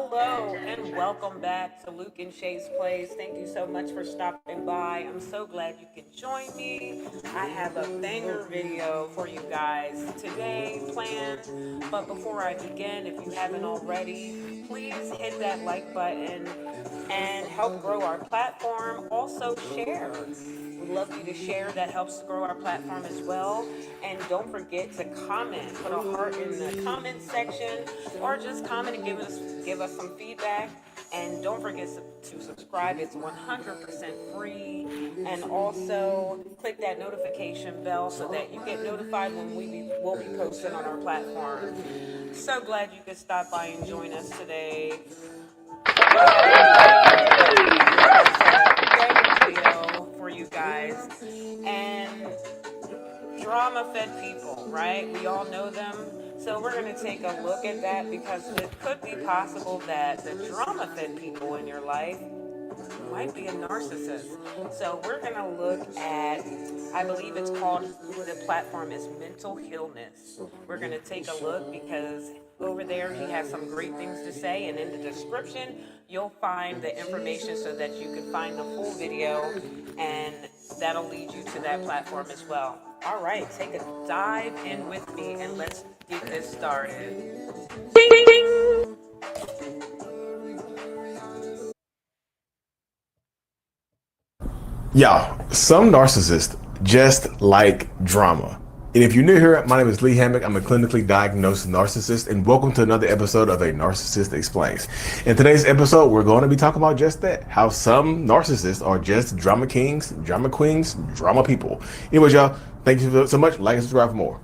Hello and welcome back to Luke-N-SHAE'S Plays. Thank you so much for stopping by. I'm so glad you can join me. I have a banger video for you guys today planned. But before I begin, if you haven't already, please hit that like button and help grow our platform. Also share. We'd love you to share. That helps to grow our platform as well. And don't forget to comment. Put a heart in the comment section, or just comment and give us some feedback. And don't forget to subscribe. It's 100% free. And also click that notification bell so that you get notified when will be posting on our platform. So glad you could stop by and join us today. Video for you guys. And drama-fed people, right? We all know them. So we're going to take a look at that because it could be possible that the drama-fed people in your life might be a narcissist. So we're going to look at, I believe it's called, the platform is mental illness. We're going to take a look because over there he has some great things to say, and in the description you'll find the information so that you can find the full video, and that'll lead you to that platform as well. All right, take a dive in with me and let's get this started. Ding, ding, ding. Y'all, some narcissists just like drama. And if you're new here, my name is Lee Hammock. I'm a clinically diagnosed narcissist, and welcome to another episode of A Narcissist Explains. In today's episode, we're going to be talking about just that, how some narcissists are just drama kings, drama queens, drama people. Anyways, y'all, thank you so much. Like and subscribe for more.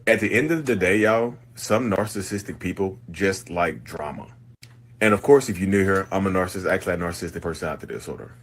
At the end of the day, y'all, some narcissistic people just like drama. And of course, if you're new here, I'm a narcissist, actually a narcissistic personality disorder.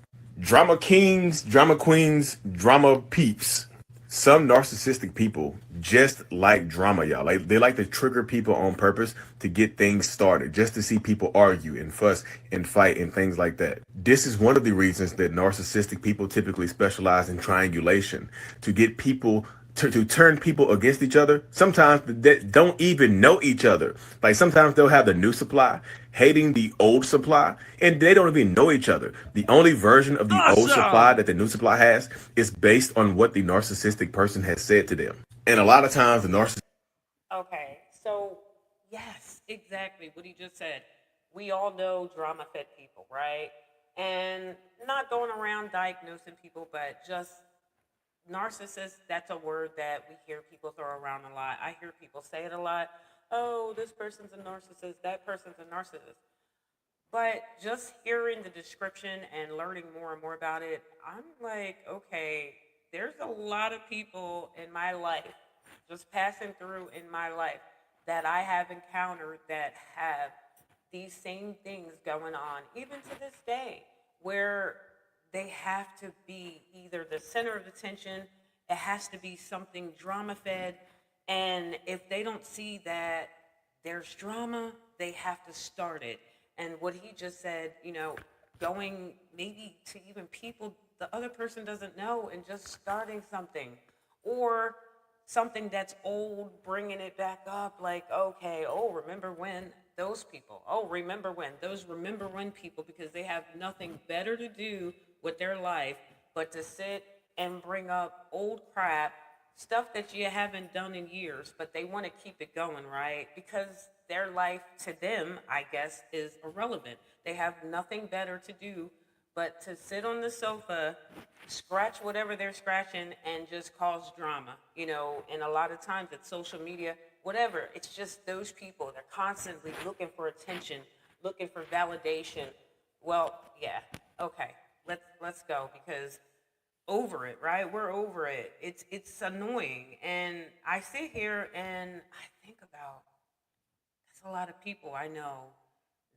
Drama kings, drama queens, drama peeps. Some narcissistic people just like drama, y'all. They like to trigger people on purpose to get things started, just to see people argue and fuss and fight and things like that. This is one of the reasons that narcissistic people typically specialize in triangulation, to get people to turn people against each other. Sometimes they don't even know each other. Like sometimes they'll have the new supply hating the old supply, and they don't even know each other. The only version of the old supply that the new supply has is based on what the narcissistic person has said to them. And a lot of times the narcissist. Okay, so yes, exactly what he just said. We all know drama-fed people, right? And not going around diagnosing people, but just narcissist, that's a word that we hear people throw around a lot. I hear people say it a lot. Oh, this person's a narcissist, that person's a narcissist. But just hearing the description and learning more and more about it, I'm like, okay, there's a lot of people in my life, just passing through in my life, that I have encountered that have these same things going on, even to this day, where they have to be either the center of attention, it has to be something drama fed, and if they don't see that there's drama, they have to start it. And what he just said, going maybe to even people the other person doesn't know and just starting something, or something that's old, bringing it back up, like, okay, oh, remember when those people, oh, remember when people, because they have nothing better to do with their life but to sit and bring up old crap, stuff that you haven't done in years, but they want to keep it going, right? Because their life to them, I guess, is irrelevant. They have nothing better to do but to sit on the sofa, scratch whatever they're scratching, and just cause drama, and a lot of times it's social media, whatever. It's just those people. They're constantly looking for attention, looking for validation. Well, yeah, okay, let's go, because over it, right? We're over it. It's annoying. And I sit here and I think about, there's a lot of people I know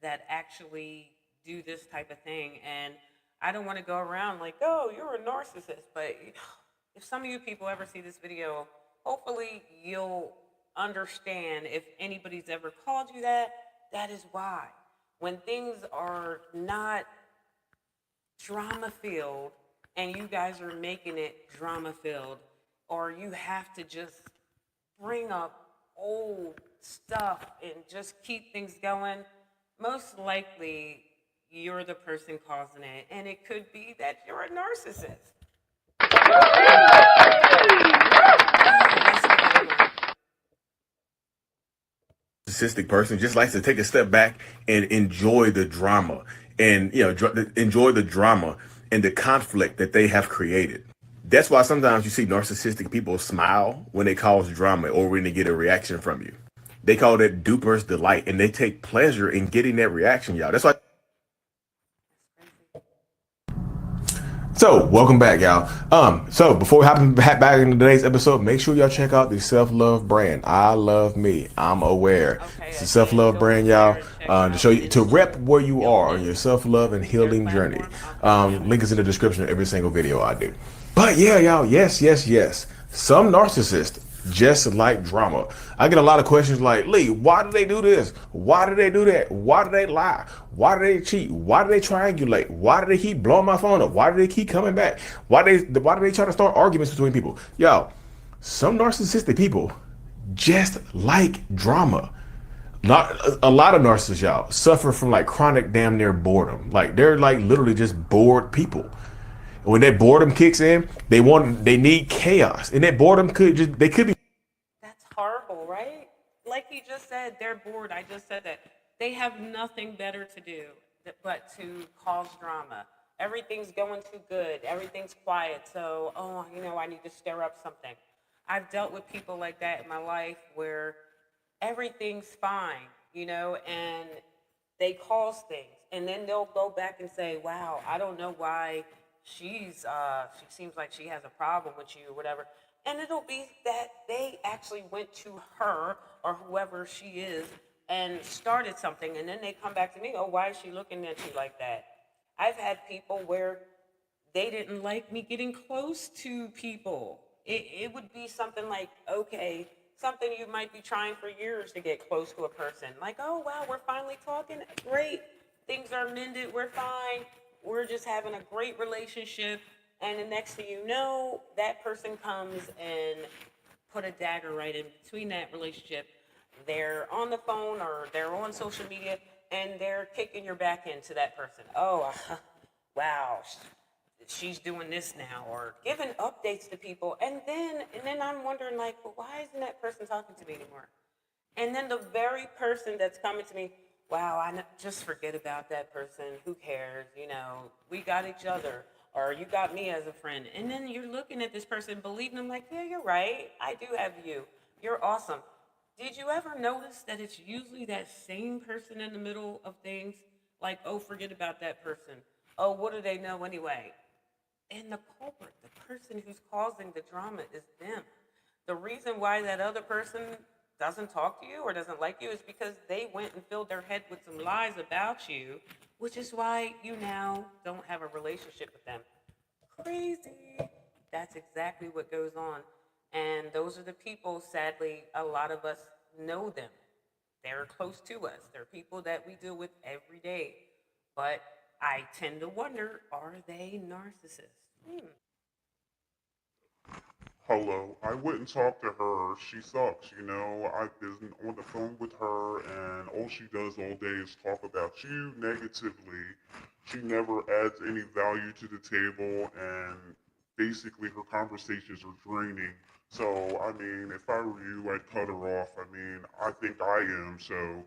that actually do this type of thing. And I don't want to go around like, oh, you're a narcissist. But if some of you people ever see this video, hopefully you'll understand, if anybody's ever called you that, that is why. When things are not drama filled and you guys are making it drama filled, or you have to just bring up old stuff and just keep things going, most likely you're the person causing it. And it could be that you're a narcissist. Narcissistic person just likes to take a step back and enjoy the drama, and enjoy the drama and the conflict that they have created. That's why sometimes you see narcissistic people smile when they cause drama or when they get a reaction from you. They call that duper's delight, and they take pleasure in getting that reaction, y'all. That's why. So, welcome back, y'all. So before we hop back into today's episode, make sure y'all check out the self-love brand. I love me. I'm aware. Okay, It's a self-love brand, y'all. To show you, to rep where you are on your self-love and healing journey. Link is in the description of every single video I do. But yeah, y'all, yes. Some narcissists just like drama. I get a lot of questions like, Lee, why do they do this? Why do they do that? Why do they lie? Why do they cheat? Why do they triangulate? Why do they keep blowing my phone up? Why do they keep coming back? Why do they try to start arguments between people? Y'all, some narcissistic people just like drama. Not a lot of narcissists, y'all, suffer from like chronic damn near boredom. Like they're like literally just bored people. When that boredom kicks in, they need chaos, and that boredom could be. That's horrible, right? Like you just said, they're bored. I just said that. They have nothing better to do but to cause drama. Everything's going too good. Everything's quiet. So, I need to stir up something. I've dealt with people like that in my life where everything's fine, and they cause things. And then they'll go back and say, wow, I don't know why she seems like she has a problem with you or whatever. And it'll be that they actually went to her or whoever she is and started something, and then they come back to me, oh, why is she looking at you like that? I've had people where they didn't like me getting close to people. It would be something like, okay, something you might be trying for years to get close to a person. Like, oh, wow, we're finally talking. Great. Things are mended. We're fine. We're just having a great relationship. And the next thing you know, that person comes and put a dagger right in between that relationship. They're on the phone or they're on social media and they're kicking your back into that person. Oh, wow, she's doing this now, or giving updates to people. And then I'm wondering, like, well, why isn't that person talking to me anymore? And then the very person that's coming to me, wow, just forget about that person. Who cares? We got each other, or you got me as a friend. And then you're looking at this person, believing them, like, yeah, you're right. I do have you. You're awesome. Did you ever notice that it's usually that same person in the middle of things? Like, oh, forget about that person. Oh, what do they know anyway? And the culprit, the person who's causing the drama, is them. The reason why that other person doesn't talk to you or doesn't like you is because they went and filled their head with some lies about you, which is why you now don't have a relationship with them. Crazy. That's exactly what goes on. And those are the people, sadly, a lot of us know them. They're close to us. They're people that we deal with every day. But I tend to wonder, are they narcissists? Hello. I wouldn't talk to her. She sucks, you know. I've been on the phone with her, and all she does all day is talk about you negatively. She never adds any value to the table, and basically her conversations are draining. So, I mean, if I were you, I'd cut her off. I mean, I think I am, so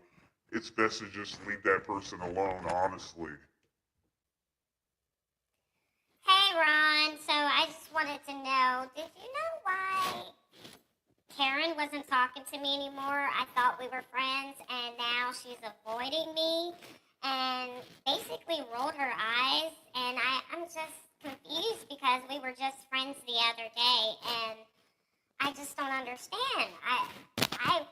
it's best to just leave that person alone, honestly. Hey Ron, so I just wanted to know, did you know why Karen wasn't talking to me anymore? I thought we were friends and now she's avoiding me and basically rolled her eyes, and I'm just confused because we were just friends the other day and I just don't understand. I'm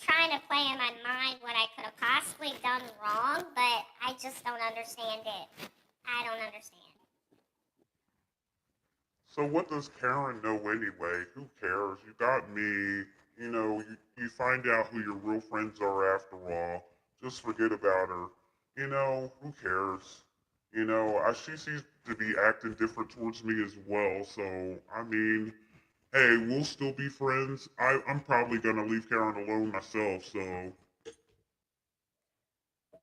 trying to play in my mind what I could have possibly done wrong, but I just don't understand it. I don't understand. So what does Karen know anyway? Who cares? You got me. You find out who your real friends are after all. Just forget about her. Who cares? She seems to be acting different towards me as well. So, I mean, hey, we'll still be friends. I'm probably gonna leave Karen alone myself, so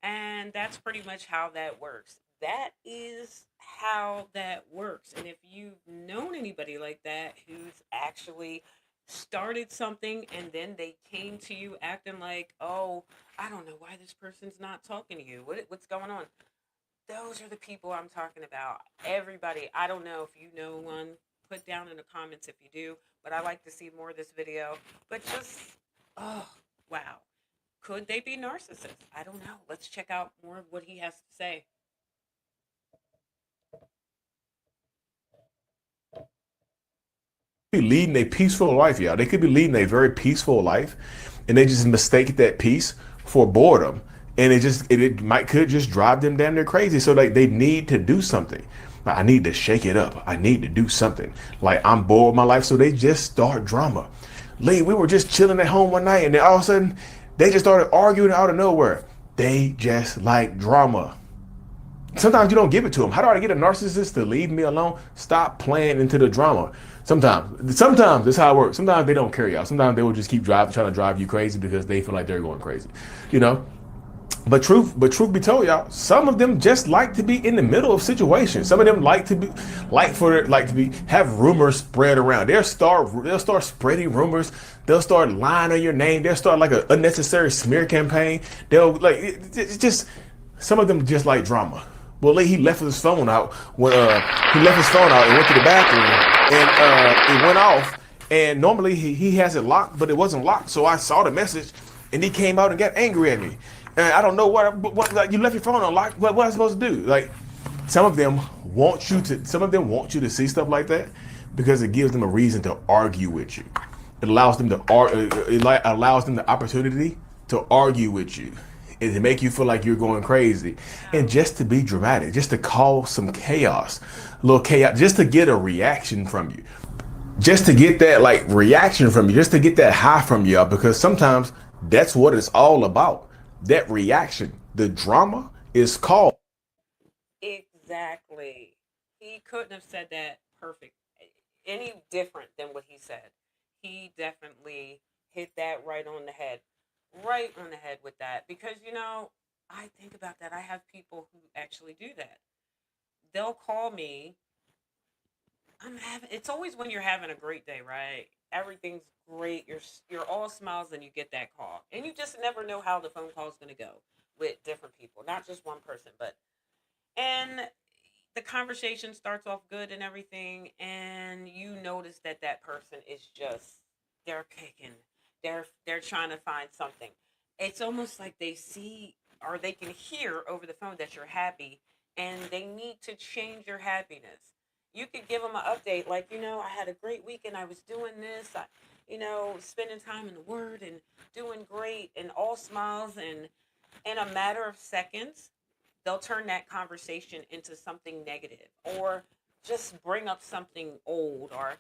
And that's pretty much how that works. That is how that works. And if you've known anybody like that who's actually started something and then they came to you acting like, oh, I don't know why this person's not talking to you. What's going on? Those are the people I'm talking about. Everybody, I don't know if you know one, put down in the comments if you do, but I like to see more of this video. But just, oh, wow. Could they be narcissists? I don't know. Let's check out more of what he has to say. Be leading a peaceful life, y'all. They could be leading a very peaceful life, and they just mistake that peace for boredom, and it might could just drive them damn near crazy. So like they need to do something. Like, I need to shake it up. I need to do something. Like I'm bored with my life, so they just start drama. Lee, we were just chilling at home one night, and then all of a sudden they just started arguing out of nowhere. They just like drama. Sometimes you don't give it to them. How do I get a narcissist to leave me alone? Stop playing into the drama. Sometimes that's how it works. Sometimes they don't care, y'all. Sometimes they will just keep trying to drive you crazy because they feel like they're going crazy, you know. But truth be told, y'all, some of them just like to be in the middle of situations. Some of them like to have rumors spread around. They'll start spreading rumors. They'll start lying on your name. They'll start like an unnecessary smear campaign. They'll like it's just some of them just like drama. Well, he left his phone out when he left his phone out and went to the bathroom, and it went off. And normally he has it locked, but it wasn't locked. So I saw the message, and he came out and got angry at me. And I don't know what like, you left your phone unlocked. What am I supposed to do? Like some of them want you to see stuff like that because it gives them a reason to argue with you. It allows them allows them the opportunity to argue with you and to make you feel like you're going crazy, and just to be dramatic, just to cause some chaos, a little chaos, just to get a reaction from you, just to get that like reaction from you, just to get that high from you, because sometimes that's what it's all about. That reaction, the drama is called. Exactly. He couldn't have said that perfect, any different than what he said. He definitely hit that right on the head. Right on the head with that. Because, I think about that. I have people who actually do that. They'll call me. It's always when you're having a great day, right? Everything's great. You're all smiles and you get that call. And you just never know how the phone call is going to go with different people, not just one person, and the conversation starts off good and everything, and you notice that person is just, they're kicking. They're trying to find something. It's almost like they see or they can hear over the phone that you're happy, and they need to change your happiness. You could give them an update like, I had a great weekend. I was doing this. Spending time in the Word and doing great and all smiles. And in a matter of seconds, they'll turn that conversation into something negative or just bring up something old or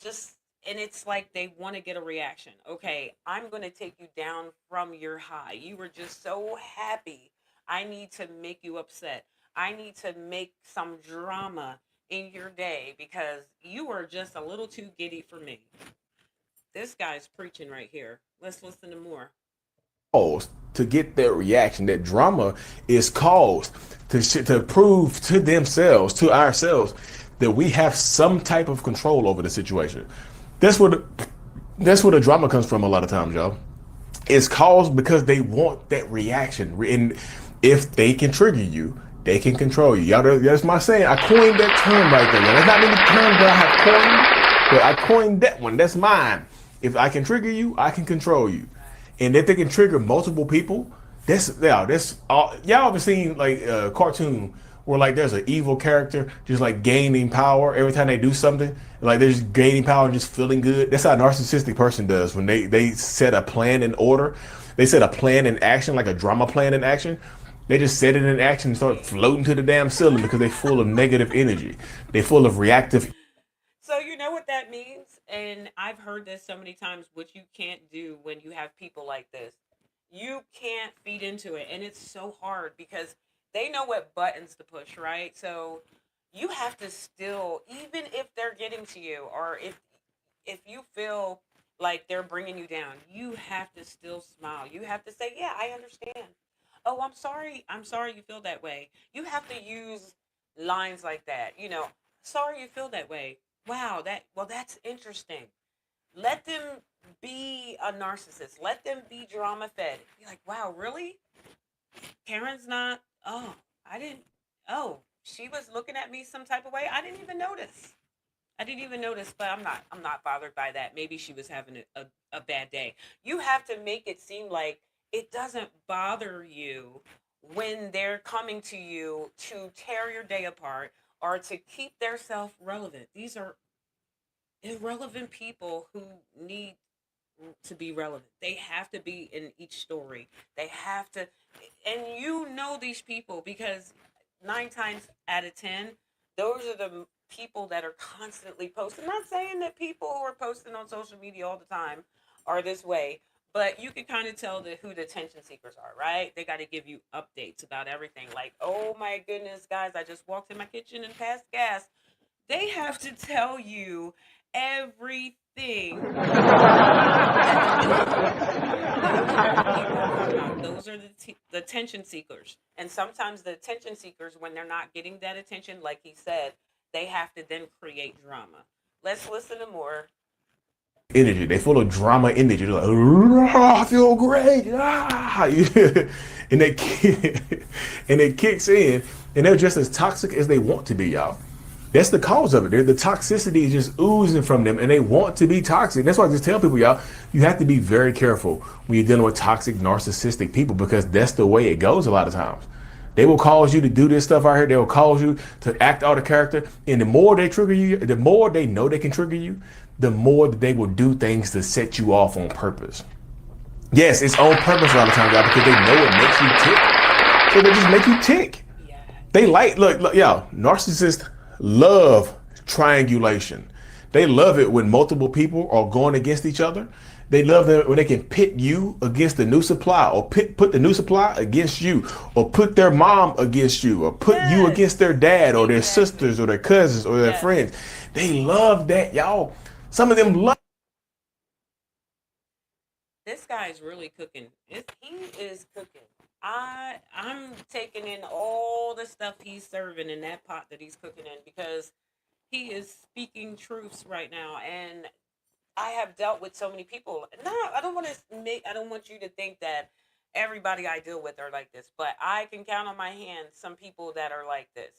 just, and it's like they want to get a reaction. Okay, I'm going to take you down from your high. You were just so happy. I need to make you upset. I need to make some drama in your day because you were just a little too giddy for me. This guy's preaching right here. Let's listen to more. To get that reaction. That drama is caused to prove to themselves, to ourselves, that we have some type of control over the situation. That's where the drama comes from a lot of times, y'all. It's caused because they want that reaction, and if they can trigger you, they can control you. Y'all, that's my saying. I coined that term right there. There's not many terms that I have coined, but I coined that one. That's mine. If I can trigger you, I can control you. And if they can trigger multiple people, that's all. Y'all ever seen like a cartoon where like there's an evil character just like gaining power every time they do something, like they're just gaining power and just feeling good. That's how a narcissistic person does when they set a plan in order. They set a plan in action, like a drama plan in action. They just set it in action and start floating to the damn ceiling because they're full of negative energy. They're full of reactive. So you know what that means? And I've heard this so many times, what you can't do when you have people like this. You can't feed into it. And it's so hard because they know what buttons to push, right? So you have to still, even if they're getting to you or if if you feel like they're bringing you down, you have to still smile. You have to say, yeah, I understand. Oh, I'm sorry. I'm sorry you feel that way. You have to use lines like that. Sorry you feel that way. Wow, that's interesting. Let them be a narcissist. Let them be drama fed. Be like, wow, really? Karen's not. Oh, I didn't. Oh, she was looking at me some type of way. I didn't even notice. I didn't even notice, but I'm not bothered by that. Maybe she was having a bad day. You have to make it seem like it doesn't bother you when they're coming to you to tear your day apart or to keep their self relevant. These are irrelevant people who need to be relevant. They have to be in each story. They have to, and these people because 9 times out of 10, those are the people that are constantly posting. I'm not saying that people who are posting on social media all the time are this way, but you can kind of tell who the attention seekers are, right? They got to give you updates about everything. Like, oh my goodness, guys, I just walked in my kitchen and passed gas. They have to tell you everything. Those are the attention seekers. And sometimes the attention seekers, when they're not getting that attention, like he said, they have to then create drama. Let's listen to more. Energy. They full of drama energy. They're like, "Ah, I feel great. Ah." and they and it kicks in, and they're just as toxic as they want to be, y'all. That's the cause of it. The toxicity is just oozing from them, and they want to be toxic. That's why I just tell people, y'all, you have to be very careful when you're dealing with toxic, narcissistic people, because that's the way it goes a lot of times. They will cause you to do this stuff out here. They will cause you to act out a character. And the more they trigger you, the more they know they can trigger you, the more that they will do things to set you off on purpose. Yes, it's on purpose a lot of times, y'all, because they know it makes you tick. So they just make you tick. Yeah. They look, y'all, narcissists love triangulation. They love it when multiple people are going against each other. They love it when they can pit you against the new supply, or put the new supply against you, or put their mom against you, or put you against their dad, or their sisters, or their cousins, or their friends. They love that, y'all. Some of them love. This guy's really cooking. He is cooking. I'm taking in all the stuff he's serving in that pot that he's cooking in, because he is speaking truths right now. And I have dealt with so many people. No, I don't want you to think that everybody I deal with are like this, but I can count on my hands some people that are like this,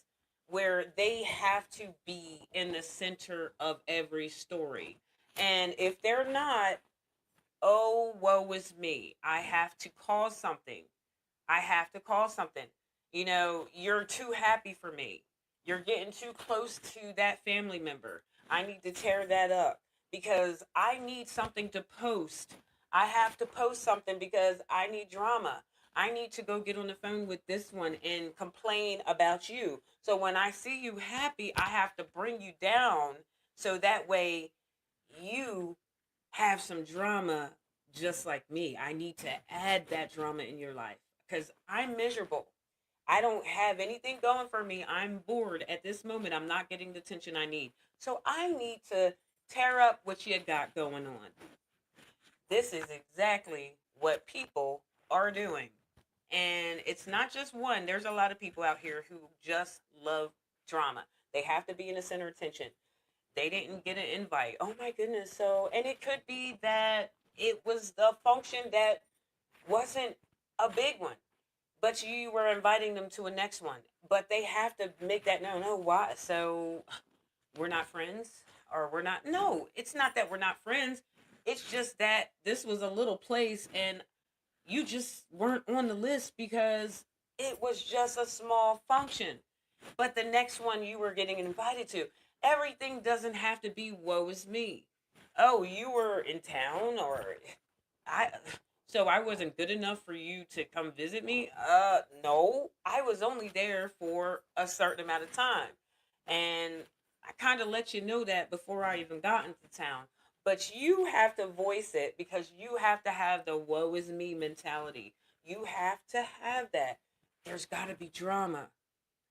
where they have to be in the center of every story. And if they're not, oh, woe is me. I have to cause something. I have to call something. You're too happy for me. You're getting too close to that family member. I need to tear that up because I need something to post. I have to post something because I need drama. I need to go get on the phone with this one and complain about you. So when I see you happy, I have to bring you down so that way you have some drama just like me. I need to add that drama in your life because I'm miserable. I don't have anything going for me. I'm bored at this moment. I'm not getting the attention I need. So I need to tear up what you got going on. This is exactly what people are doing. And it's not just one. There's a lot of people out here who just love drama. They have to be in the center of attention. They didn't get an invite. Oh my goodness. So, and it could be that it was the function that wasn't a big one, but you were inviting them to a next one. But they have to make that known. Oh, why? So we're not friends, or we're not. No, it's not that we're not friends. It's just that this was a little place and you just weren't on the list because it was just a small function. But the next one you were getting invited to. Everything doesn't have to be woe is me. Oh, you were in town, or I so I wasn't good enough for you to come visit me? No. I was only there for a certain amount of time. And I kind of let you know that before I even got into town. But you have to voice it because you have to have the woe is me mentality. You have to have that. There's got to be drama.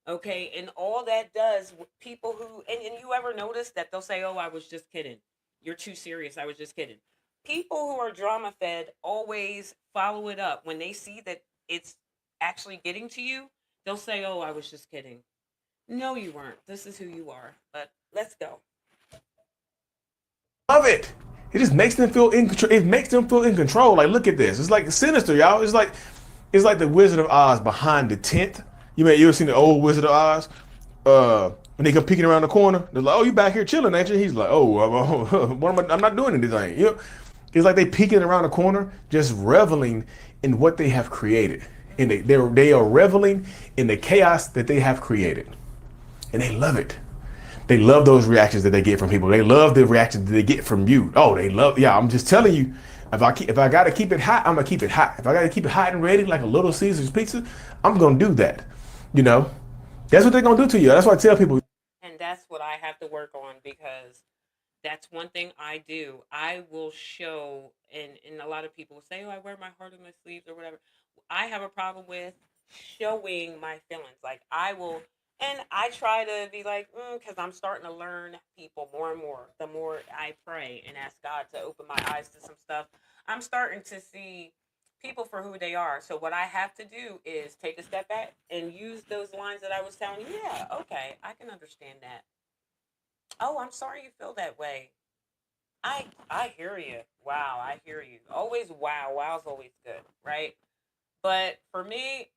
Okay. And all that does, people who, and you ever notice that they'll say, oh, I was just kidding. you're too serious. I was just kidding. People who are drama fed always follow it up when they see that it's actually getting to you. They'll say, "Oh, I was just kidding." No, you weren't. This is who you are. But let's go. Love it. It just makes them feel in control. It makes them feel in control. Like, look at this. It's like sinister, y'all. It's like the Wizard of Oz behind the tent. You ever seen the old Wizard of Oz? When they come peeking around the corner, they're like, "Oh, you back here chilling, ain't you?" He's like, "Oh, what am I? I'm not doing anything." It's like they peeking around the corner, just reveling in what they have created, and they are reveling in the chaos that they have created, and they love it. They love those reactions that they get from people. They love the reactions that they get from you. Oh, they love. Yeah, I'm just telling you. If I gotta keep it hot, I'm gonna keep it hot. If I gotta keep it hot and ready like a Little Caesar's pizza, I'm gonna do that. You know, that's what they're gonna do to you. That's why I tell people. And that's what I have to work on because that's one thing I do. I will show, and a lot of people say, "Oh, I wear my heart on my sleeves" or whatever. I have a problem with showing my feelings. Like I will, and I try to be like, because I'm starting to learn people more and more. The more I pray and ask God to open my eyes to some stuff, I'm starting to see people for who they are. So what I have to do is take a step back and use those lines that I was telling you. Yeah, okay, I can understand that. Oh, I'm sorry you feel that way. I hear you. Wow, I hear you. Always wow. Wow's always good, right? But for me,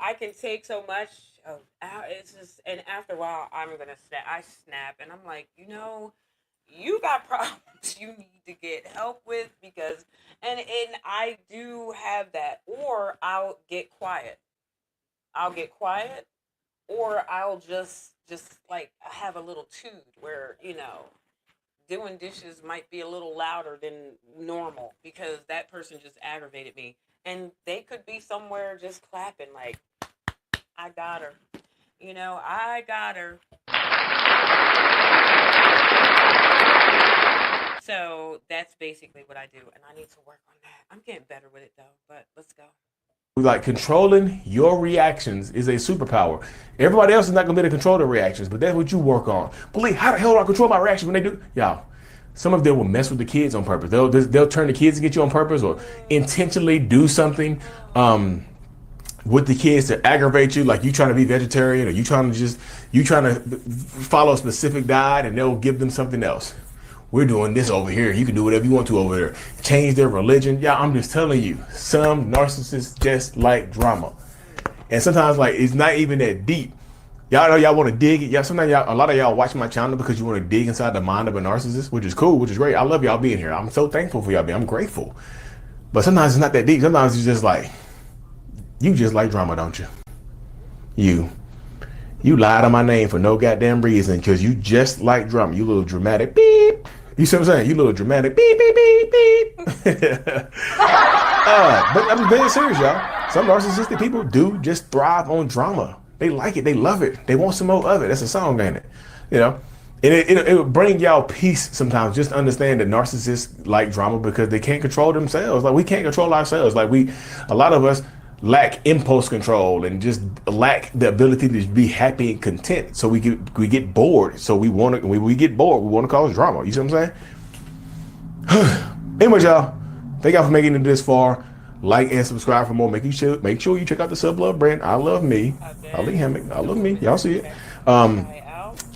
I can take so much of it's just and after a while I'm gonna snap. I snap and I'm like, you got problems you need to get help with because and I do have that. Or I'll get quiet. I'll get quiet or I'll just like have a little toot where, doing dishes might be a little louder than normal because that person just aggravated me. And they could be somewhere just clapping like, I got her. I got her. So that's basically what I do. And I need to work on that. I'm getting better with it though, but let's go. Like controlling your reactions is a superpower. Everybody else is not gonna be able to control their reactions, but that's what you work on. Believe how the hell do I control my reaction when they do? Y'all, some of them will mess with the kids on purpose. They'll turn the kids to get you on purpose or intentionally do something with the kids to aggravate you, like you trying to be vegetarian or you trying to follow a specific diet, and they'll give them something else. We're doing this over here. You can do whatever you want to over there. Change their religion. Yeah, I'm just telling you, some narcissists just like drama. And sometimes like it's not even that deep. Y'all know y'all want to dig it. Yeah, sometimes a lot of y'all watch my channel because you want to dig inside the mind of a narcissist, which is cool, which is great. I love y'all being here. I'm so thankful for y'all being. I'm grateful. But sometimes it's not that deep. Sometimes it's just like, you just like drama, don't you? You lied on my name for no goddamn reason because you just like drama. You little dramatic beep. You see what I'm saying? You little dramatic beep, beep, beep, beep. But I'm being serious, y'all. Some narcissistic people do just thrive on drama. They like it. They love it. They want some more of it. That's a song, ain't it? And it will bring y'all peace sometimes. Just understand that narcissists like drama because they can't control themselves. Like we can't control ourselves. Like a lot of us lack impulse control and just lack the ability to be happy and content. So we get bored. So when we get bored, we want to cause drama. You see what I'm saying? Anyways, y'all, thank y'all for making it this far. Like and subscribe for more. Make sure you check out the Sub Love brand. I love me. Ali Hammock. I love me. Y'all see it.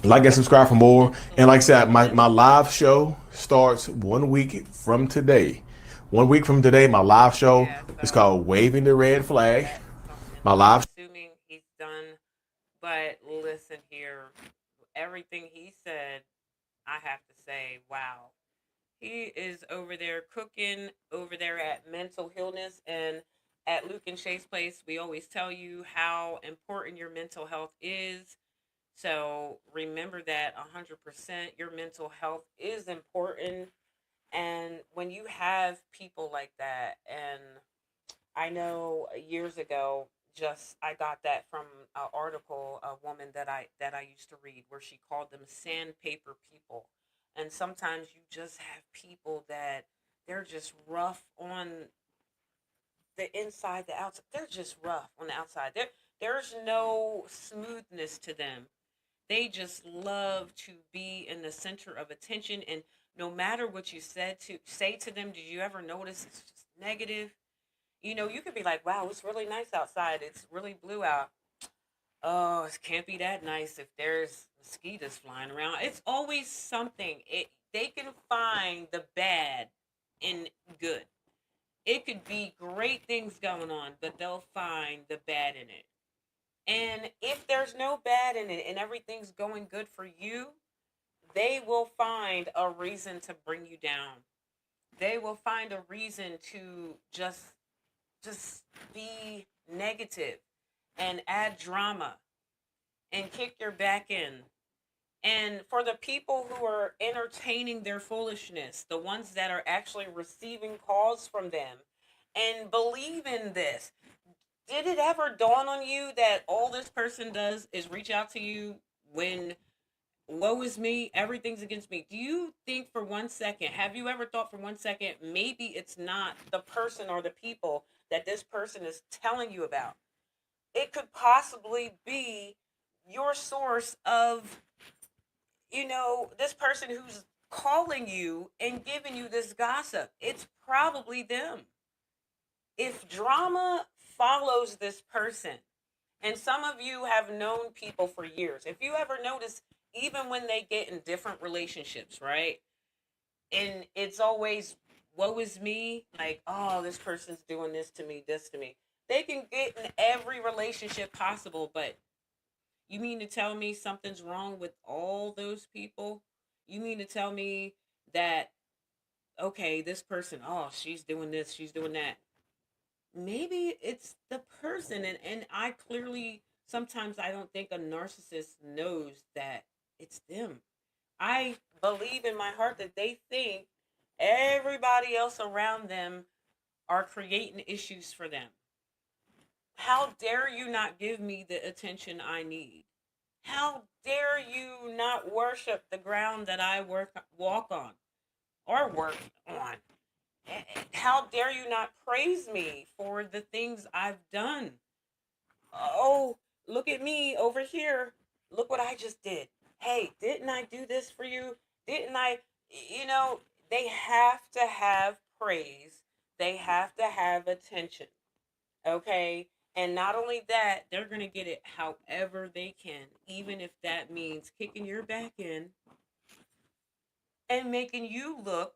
Like and subscribe for more. And like I said, my live show starts 1 week from today. 1 week from today, my live show is called Waving the Red Flag. My live. Assuming he's done, but listen here, everything he said, I have to say, wow. He is over there cooking over there at Mental Illness, and at Luke-N-SHAE'S place, we always tell you how important your mental health is. So remember that 100%. Your mental health is important. And when you have people like that, and I know years ago, just I got that from an article, a woman that I used to read, where she called them sandpaper people. And sometimes you just have people that they're just rough on the inside, the outside. They're just rough on the outside. There's no smoothness to them. They just love to be in the center of attention and no matter what you say to them, did you ever notice it's just negative? You know, you could be like, wow, it's really nice outside. It's really blue out. Oh, it can't be that nice if there's mosquitoes flying around. It's always something. They can find the bad in good. It could be great things going on, but they'll find the bad in it. And if there's no bad in it and everything's going good for you, they will find a reason to bring you down. They will find a reason to just be negative and add drama and kick your back in. And for the people who are entertaining their foolishness, the ones that are actually receiving calls from them and believe in this, did it ever dawn on you that all this person does is reach out to you when woe is me, everything's against me? Do you think for 1 second, have you ever thought for 1 second, maybe it's not the person or the people that this person is telling you about? It could possibly be your source of, this person who's calling you and giving you this gossip. It's probably them. If drama follows this person, and some of you have known people for years, if you ever notice, even when they get in different relationships, right? And it's always, woe is me, like, oh, this person's doing this to me, this to me. They can get in every relationship possible, but you mean to tell me something's wrong with all those people? You mean to tell me that, okay, this person, oh, she's doing this, she's doing that. Maybe it's the person. And I clearly, sometimes I don't think a narcissist knows that it's them. I believe in my heart that they think everybody else around them are creating issues for them. How dare you not give me the attention I need? How dare you not worship the ground that I walk on or work on? How dare you not praise me for the things I've done? Oh, look at me over here. Look what I just did. Hey, didn't I do this for you? Didn't I? You know, they have to have praise. They have to have attention. Okay? And not only that, they're going to get it however they can, even if that means kicking your back in and making you look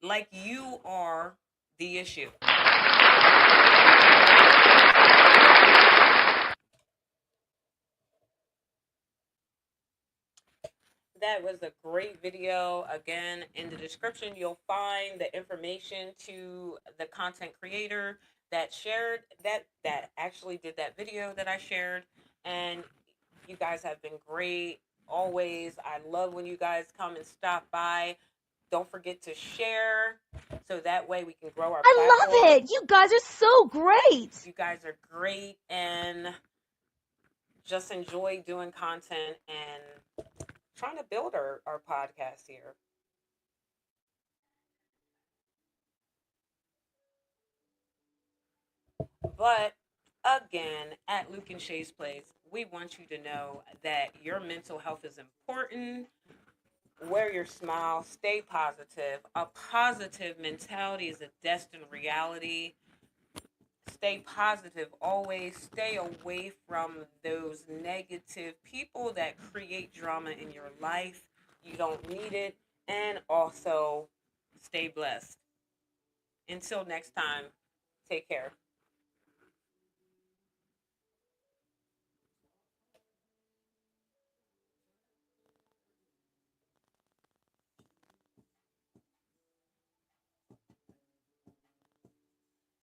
like you are the issue. That was a great video. Again, in the description, you'll find the information to the content creator that shared that actually did that video that I shared. And you guys have been great always. I love when you guys come and stop by. Don't forget to share so that way we can grow our platform. I love it. You guys are so great. You guys are great, and just enjoy doing content and trying to build our podcast here. But again, at LUKE-N-SHAE'S place, we want you to know that your mental health is important. Wear your smile, stay positive. A positive mentality is a destined reality. Stay positive always. Stay away from those negative people that create drama in your life. You don't need it. And also, stay blessed. Until next time, take care.